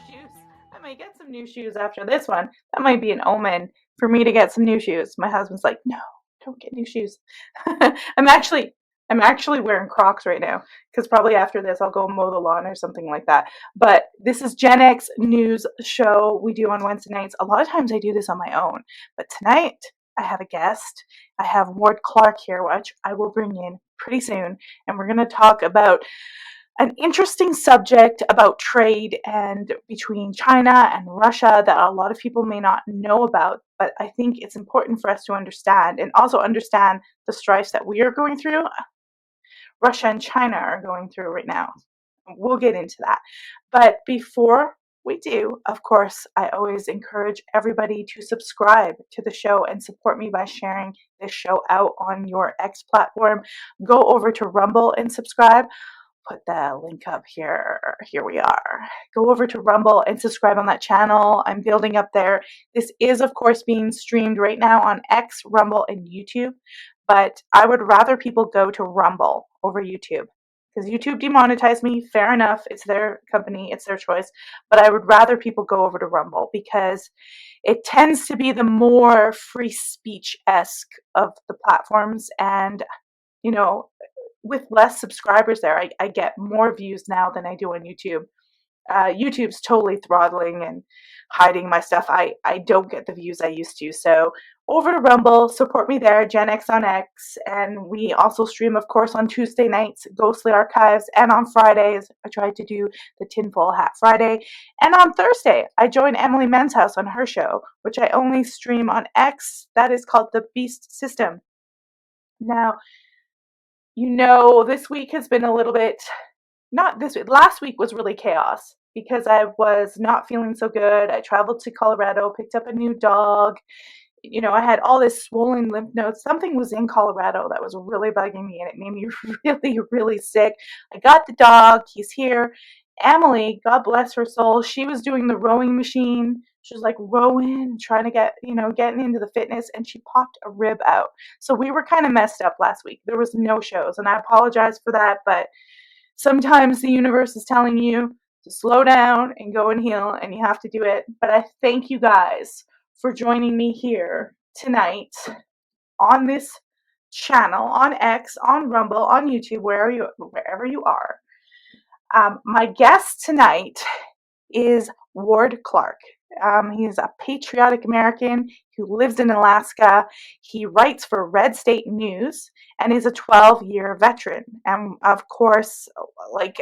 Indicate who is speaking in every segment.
Speaker 1: shoes. I might get some new shoes after this one. That might be an omen for me to get some new shoes. My husband's like, no, don't get new shoes. I'm actually I'm actually wearing Crocs right now because probably after this I'll go mow the lawn or something like that. But this is Gen X News Show we do on Wednesday nights. A lot of times I do this on my own, but tonight I have a guest. I have Ward Clark here, which I will bring in pretty soon, and we're going to talk about an interesting subject about trade and between China and Russia that a lot of people may not know about, but I think it's important for us to understand and also understand the strife that we are going through. Russia and China are going through right now. We'll get into that. But before we do, of course, I always encourage everybody to subscribe to the show and support me by sharing this show out on your X platform. Go over to Rumble and subscribe. Put the link up here. Here we are. Go over to Rumble and subscribe on that channel. I'm building up there. This is, of course, being streamed right now on X, Rumble, and YouTube. But I would rather people go to Rumble over YouTube because YouTube demonetized me. Fair enough. It's their company. It's their choice. But I would rather people go over to Rumble because it tends to be the more free speech-esque of the platforms. And, you know, with less subscribers there, I get more views now than I do on YouTube. YouTube's totally throttling and hiding my stuff. I don't get the views I used to. So over to Rumble, support me there, Gen X on X. And we also stream, of course, on Tuesday nights, Ghostly Archives. And on Fridays, I try to do the Tinfoil Hat Friday. And on Thursday, I join Emily Men's House on her show, which I only stream on X. That is called The Beast System. Now, this week has been a little bit, not this week, last week was really chaos because I was not feeling so good. I traveled to Colorado, picked up a new dog. I had all this swollen lymph nodes. Something was in Colorado that was really bugging me and it made me really, really sick. I got the dog. He's here. Emily, God bless her soul, she was doing the rowing machine. She was like rowing, trying to getting into the fitness, and she popped a rib out. So we were kind of messed up last week. There was no shows, and I apologize for that, but sometimes the universe is telling you to slow down and go and heal, and you have to do it. But I thank you guys for joining me here tonight on this channel, on X, on Rumble, on YouTube, wherever you are. My guest tonight is Ward Clark. He's a patriotic American who lives in Alaska. He writes for Red State News and is a 12-year veteran. And of course,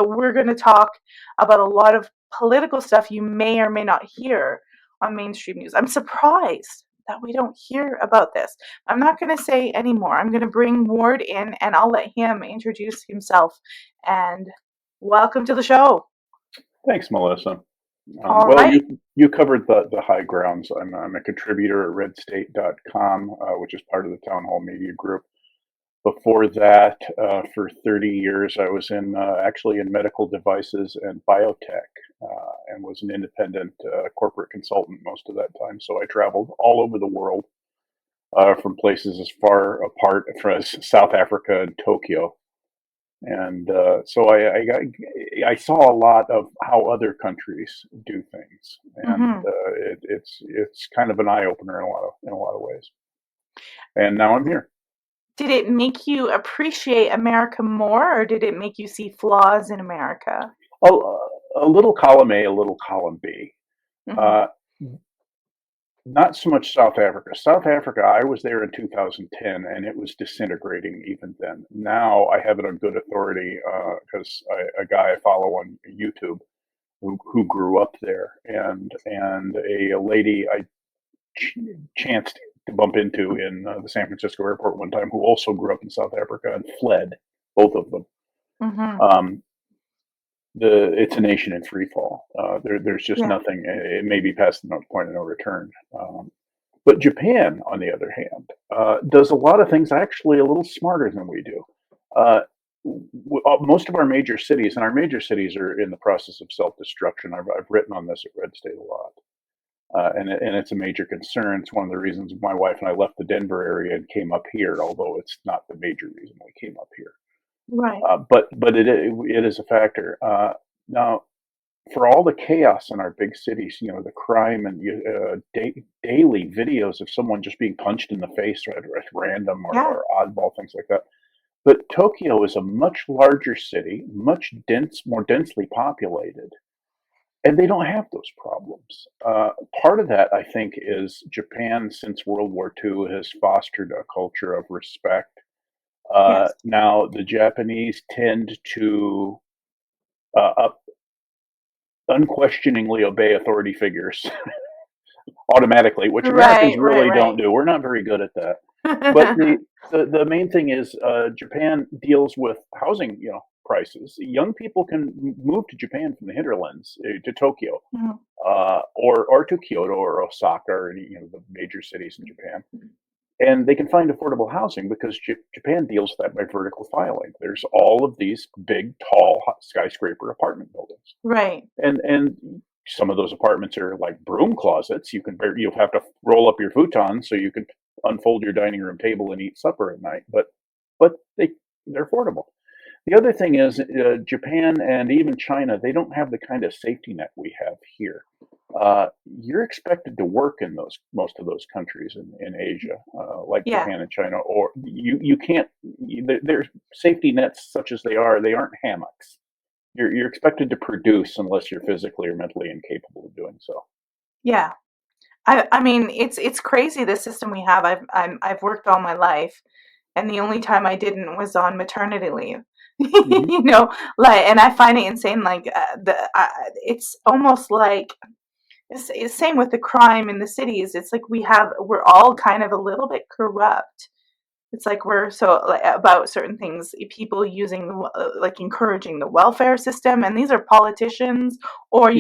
Speaker 1: we're going to talk about a lot of political stuff you may or may not hear on mainstream news. I'm surprised that we don't hear about this. I'm not going to say any more. I'm going to bring Ward in and I'll let him introduce himself. And welcome to the show.
Speaker 2: Thanks, Melissa.
Speaker 1: All
Speaker 2: well,
Speaker 1: right.
Speaker 2: you covered the high grounds. I'm a contributor at redstate.com, which is part of the Town Hall Media Group. Before that, for 30 years, I was actually in medical devices and biotech, and was an independent corporate consultant most of that time. So I traveled all over the world, from places as far apart as South Africa and Tokyo. And so I saw a lot of how other countries do things, and it's kind of an eye opener in a lot of ways. And now I'm here.
Speaker 1: Did it make you appreciate America more, or did it make you see flaws in America?
Speaker 2: A little column A, a little column B. Not so much South Africa. South Africa, I was there in 2010, and it was disintegrating even then. Now I have it on good authority because a guy I follow on YouTube who grew up there, and a lady I chanced to bump into in the San Francisco airport one time who also grew up in South Africa and fled, both of them. It's a nation in free fall. There's just nothing. It may be past the point of no return. But Japan, on the other hand, does a lot of things actually a little smarter than we do. Most of our major cities, and our major cities are in the process of self-destruction. I've written on this at Red State a lot. And it's a major concern. It's one of the reasons my wife and I left the Denver area and came up here, although it's not the major reason we came up here.
Speaker 1: Right.
Speaker 2: But it is a factor. Now, for all the chaos in our big cities, the crime and daily videos of someone just being punched in the face at random
Speaker 1: Yeah.
Speaker 2: or oddball things like that. But Tokyo is a much larger city, more densely populated, and they don't have those problems. Part of that, I think, is Japan since World War II has fostered a culture of respect.
Speaker 1: Yes.
Speaker 2: Now, the Japanese tend to unquestioningly obey authority figures automatically, which Americans
Speaker 1: Right, right,
Speaker 2: really don't
Speaker 1: right.
Speaker 2: do. We're not very good at that. But the main thing is Japan deals with housing, prices. Young people can move to Japan from the hinterlands to Tokyo,
Speaker 1: Mhm.
Speaker 2: or to Kyoto or Osaka or the major cities in Japan, and they can find affordable housing because Japan deals with that by vertical filing. There's all of these big, tall skyscraper apartment buildings,
Speaker 1: Right.
Speaker 2: and some of those apartments are like broom closets. You'll have to roll up your futon so you can unfold your dining room table and eat supper at night. But they're affordable. The other thing is Japan and even China, they don't have the kind of safety net we have here. You're expected to work in most of those countries in Asia, like
Speaker 1: Yeah.
Speaker 2: Japan and China, or you can't. Their safety nets, such as they aren't hammocks. You're expected to produce unless you're physically or mentally incapable of doing so.
Speaker 1: Yeah. I mean, it's crazy the system we have. I've worked all my life, and the only time I didn't was on maternity leave.
Speaker 2: Hmm.
Speaker 1: And I find it insane. Like it's almost like it's same with the crime in the cities. It's like we're all kind of a little bit corrupt. It's like we're so like, about certain things, people using like encouraging the welfare system, and these are politicians or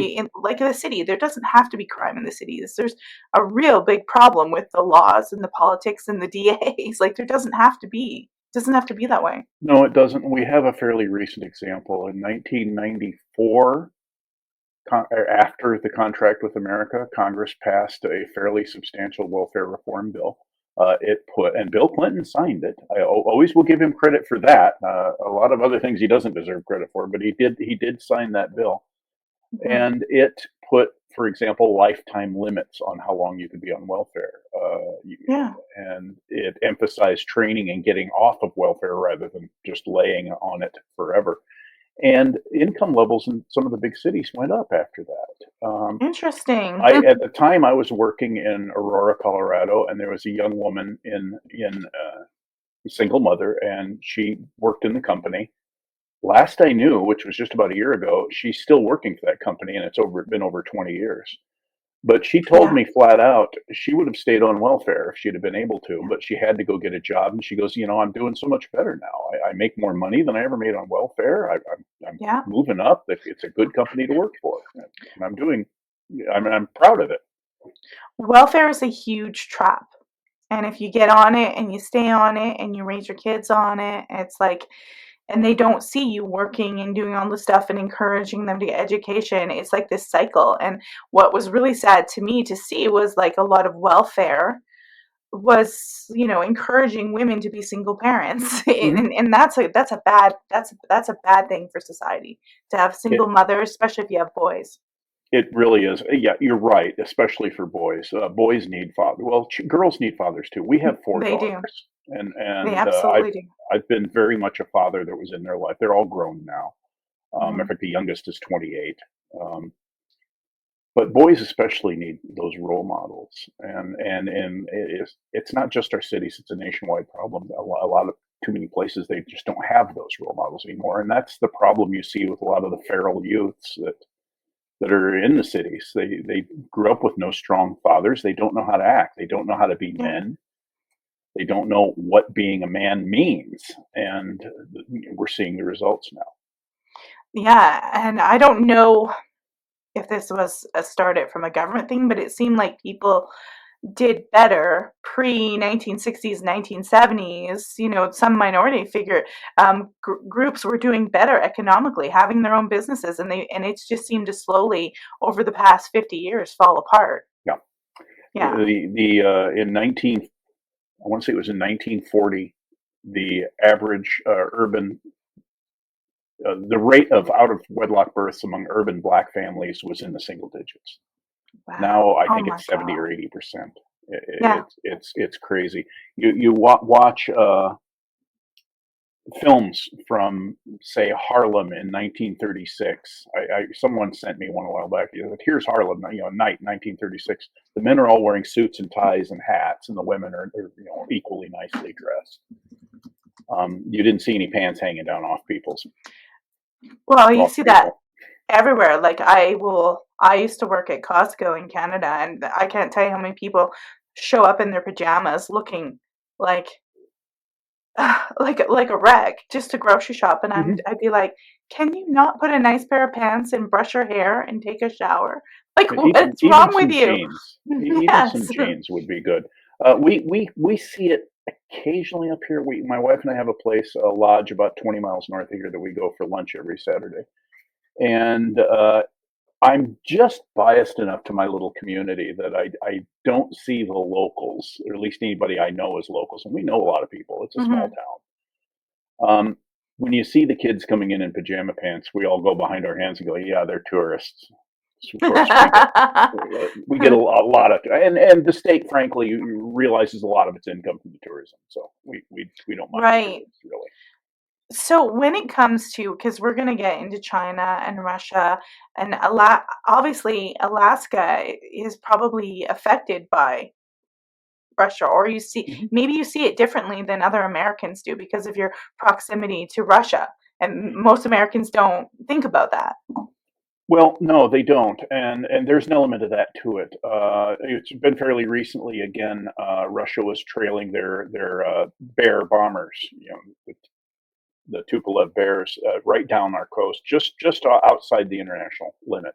Speaker 1: like in the city. There doesn't have to be crime in the cities. There's a real big problem with the laws and the politics and the DAs. Like there doesn't have to be that way.
Speaker 2: No, it doesn't. We have a fairly recent example. In 1994, after the contract with America, Congress passed a fairly substantial welfare reform bill. And Bill Clinton signed it. I always will give him credit for that. A lot of other things he doesn't deserve credit for, but he did sign that bill,
Speaker 1: Mhm.
Speaker 2: and it put, for example, lifetime limits on how long you could be on welfare.
Speaker 1: Yeah.
Speaker 2: And it emphasized training and getting off of welfare rather than just laying on it forever. And income levels in some of the big cities went up after that.
Speaker 1: Interesting.
Speaker 2: I At the time I was working in Aurora, Colorado, and there was a young woman in a single mother, and she worked in the company. Last I knew, which was just about a year ago, she's still working for that company, and it's been over 20 years. But she told
Speaker 1: Yeah.
Speaker 2: me flat out she would have stayed on welfare if she'd have been able to,
Speaker 1: Yeah.
Speaker 2: but she had to go get a job. And she goes, I'm doing so much better now. I make more money than I ever made on welfare. I'm
Speaker 1: Yeah.
Speaker 2: moving up. It's a good company to work for, and I'm proud of it.
Speaker 1: Welfare is a huge trap. And if you get on it and you stay on it and you raise your kids on it, it's like, and they don't see you working and doing all the stuff and encouraging them to get education, it's like this cycle. And what was really sad to me to see was like a lot of welfare was, encouraging women to be single parents.
Speaker 2: Hmm.
Speaker 1: And that's a bad thing for society to have single mothers, especially if you have boys.
Speaker 2: It really is. Yeah, you're right, especially for boys. Boys need father. Well, girls need fathers too. We have four
Speaker 1: They do.
Speaker 2: daughters, and
Speaker 1: They
Speaker 2: and
Speaker 1: absolutely do.
Speaker 2: I've been very much a father that was in their life. They're all grown now. In
Speaker 1: Mhm.
Speaker 2: fact, the youngest is 28. Um, but boys especially need those role models, and it's not just our cities; it's a nationwide problem. A lot of too many places they just don't have those role models anymore, and that's the problem you see with a lot of the feral youths that are in the cities. They grew up with no strong fathers. They don't know how to act. They don't know how to be
Speaker 1: Yeah.
Speaker 2: men. They don't know what being a man means, and we're seeing the results now.
Speaker 1: Yeah, and I don't know if this was started from a government thing, but it seemed like people did better pre 1960s, 1970s. Some minority figure groups were doing better economically, having their own businesses, and it's just seemed to slowly over the past 50 years fall apart.
Speaker 2: Yeah,
Speaker 1: Yeah.
Speaker 2: the in 19 I want to say it was in 1940, the average urban the rate of out of wedlock births among urban black families was in the single digits.
Speaker 1: Wow.
Speaker 2: Now I
Speaker 1: Oh
Speaker 2: think
Speaker 1: my
Speaker 2: it's 70 or
Speaker 1: God.
Speaker 2: 80%.
Speaker 1: Yeah.
Speaker 2: It's crazy. You watch films from, say, Harlem in 1936. Someone sent me one a while back. Here's Harlem, night 1936. The men are all wearing suits and ties and hats, and the women are equally nicely dressed. You didn't see any pants hanging down
Speaker 1: Well, you
Speaker 2: off
Speaker 1: see that
Speaker 2: people.
Speaker 1: everywhere. Like I used to work at Costco in Canada, and I can't tell you how many people show up in their pajamas looking like like a wreck just to grocery shop, and
Speaker 2: Hmm.
Speaker 1: I'd be like, "Can you not put a nice pair of pants and brush your hair and take a shower? Like,
Speaker 2: Even
Speaker 1: what's
Speaker 2: even
Speaker 1: wrong with
Speaker 2: some
Speaker 1: you?"
Speaker 2: jeans, even some
Speaker 1: Yes.
Speaker 2: jeans would be good. We see it occasionally up here. My wife and I have a place, a lodge about 20 miles north of here that we go for lunch every Saturday, and I'm just biased enough to my little community that I don't see the locals, or at least anybody I know as locals, and we know a lot of people. It's a small
Speaker 1: Hmm.
Speaker 2: town. When you see the kids coming in pajama pants, we all go behind our hands and go, "Yeah, they're tourists." So of course, we get a lot of, and the state, frankly, realizes a lot of its income from the tourism, so we don't mind the
Speaker 1: Right.
Speaker 2: tourists really.
Speaker 1: So when it comes to, because we're going to get into China and Russia, and obviously Alaska is probably affected by Russia, or
Speaker 2: Mhm.
Speaker 1: maybe you see it differently than other Americans do because of your proximity to Russia, and most Americans don't think about that.
Speaker 2: Well, no, they don't, and there's an element of that to it. It's been fairly recently. Again, Russia was trailing their bear bombers, the Tupolev bears, right down our coast, just outside the international limit.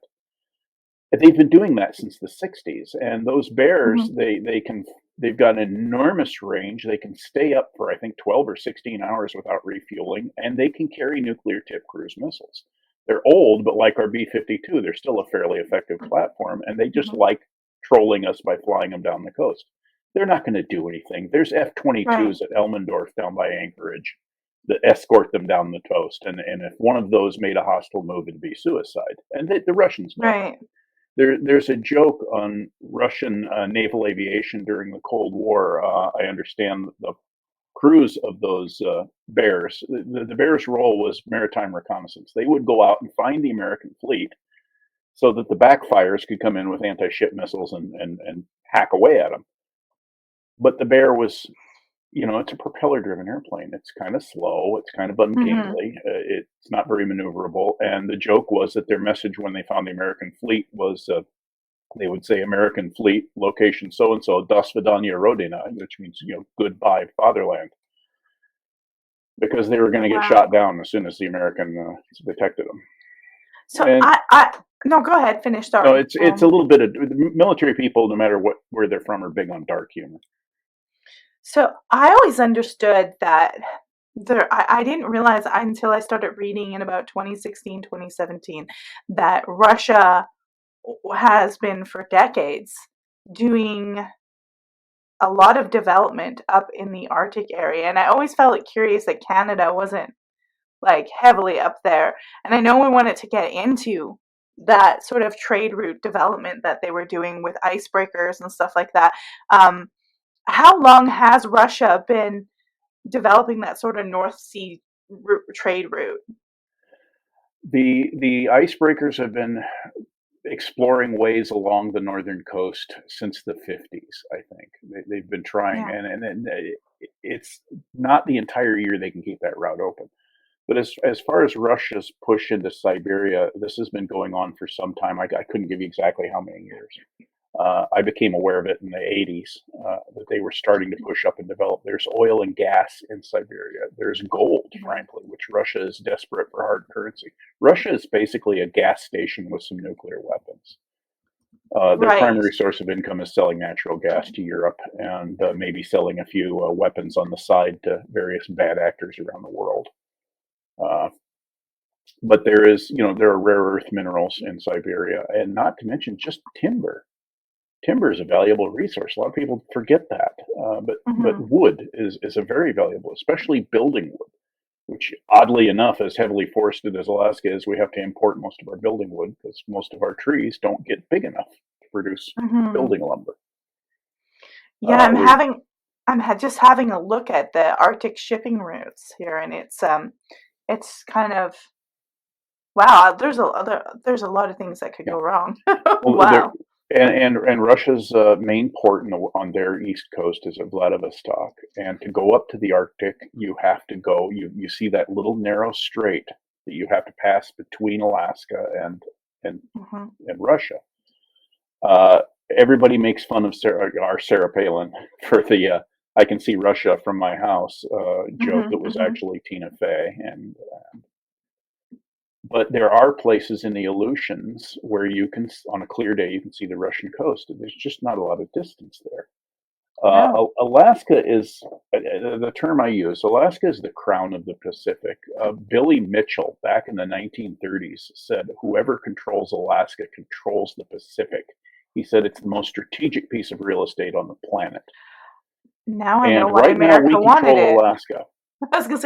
Speaker 2: They've been doing that since the '60s, and those bears,
Speaker 1: Mhm.
Speaker 2: they've got an enormous range. They can stay up for, I think, 12 or 16 hours without refueling, and they can carry nuclear tipped cruise missiles. They're old, but like our B-52, they're still a fairly effective platform, and they just
Speaker 1: Mhm.
Speaker 2: like trolling us by flying them down the coast. They're not going to do anything. There's
Speaker 1: Right.
Speaker 2: F-22s at Elmendorf down by Anchorage that escort them down the coast, and if one of those made a hostile move, it'd be suicide. And the Russians know that.
Speaker 1: Right.
Speaker 2: There's a joke on Russian naval aviation during the Cold War. I understand the crews of those bears. The bears' role was maritime reconnaissance. They would go out and find the American fleet so that the backfires could come in with anti-ship missiles and hack away at them. But the bear was, it's a propeller-driven airplane. It's kind of slow. It's kind of
Speaker 1: Hmm.
Speaker 2: ungainly. It's not very maneuverable. And the joke was that their message when they found the American fleet was they would say American fleet, location so and so, Das Vidania Rodina, which means, goodbye fatherland, because they were going to get
Speaker 1: Wow.
Speaker 2: shot down as soon as the American detected them.
Speaker 1: So
Speaker 2: And
Speaker 1: I no, go ahead, finish.
Speaker 2: no,
Speaker 1: Sorry.
Speaker 2: it's a little bit of military people, no matter where they're from, are big on dark humor.
Speaker 1: So I always understood that I didn't realize until I started reading in about 2016, 2017, that Russia has been for decades doing a lot of development up in the Arctic area. And I always felt curious that Canada wasn't like heavily up there. And I know we wanted to get into that sort of trade route development that they were doing with icebreakers and stuff like that. Um, how long has Russia been developing that sort of North Sea trade route?
Speaker 2: The icebreakers have been exploring ways along the northern coast since the '50s. I think they've been trying,
Speaker 1: Yeah.
Speaker 2: and it's not the entire year they can keep that route open. But as far as Russia's push into Siberia, this has been going on for some time. I couldn't give you exactly how many years. I became aware of it in the '80s that they were starting to push up and develop. There's oil and gas in Siberia. There's gold,
Speaker 1: Mhm.
Speaker 2: frankly, which Russia is desperate for hard currency. Russia is basically a gas station with some nuclear weapons. Their
Speaker 1: Right.
Speaker 2: primary source of income is selling natural gas to Europe and maybe selling a few weapons on the side to various bad actors around the world. Uh, but there are rare earth minerals in Siberia, and not to mention just timber. Timber is a valuable resource. A lot of people forget that, but
Speaker 1: Hmm.
Speaker 2: wood is a very valuable, especially building wood. which oddly enough, as heavily forested as Alaska is, we have to import most of our building wood because most of our trees don't get big enough to produce
Speaker 1: Hmm.
Speaker 2: building lumber.
Speaker 1: Yeah,
Speaker 2: We
Speaker 1: just having a look at the Arctic shipping routes here, and it's kind of wow. There's a lot of things that could
Speaker 2: Yeah.
Speaker 1: go wrong.
Speaker 2: Well, there
Speaker 1: Wow.
Speaker 2: and Russia's main port on their east coast is at Vladivostok, and to go up to the Arctic, you have to go. You see that little narrow strait that you have to pass between Alaska and
Speaker 1: Hmm.
Speaker 2: and Russia. Uh, Everybody makes fun of Sarah Palin for the "I can see Russia from my house" joke
Speaker 1: Hmm.
Speaker 2: that was
Speaker 1: Hmm.
Speaker 2: actually Tina Fey, and but there are places in the Aleutians where you can, on a clear day, you can see the Russian coast. And there's just not a lot of distance there.
Speaker 1: No.
Speaker 2: Alaska is the term I use. Alaska is the crown of the Pacific. Billy Mitchell, back in the 1930s, said, "Whoever controls Alaska controls the Pacific." He said it's the most strategic piece of real estate on the planet.
Speaker 1: Now I know
Speaker 2: And
Speaker 1: why
Speaker 2: right now, we
Speaker 1: America wanted
Speaker 2: control
Speaker 1: it.
Speaker 2: Alaska.
Speaker 1: I was gonna say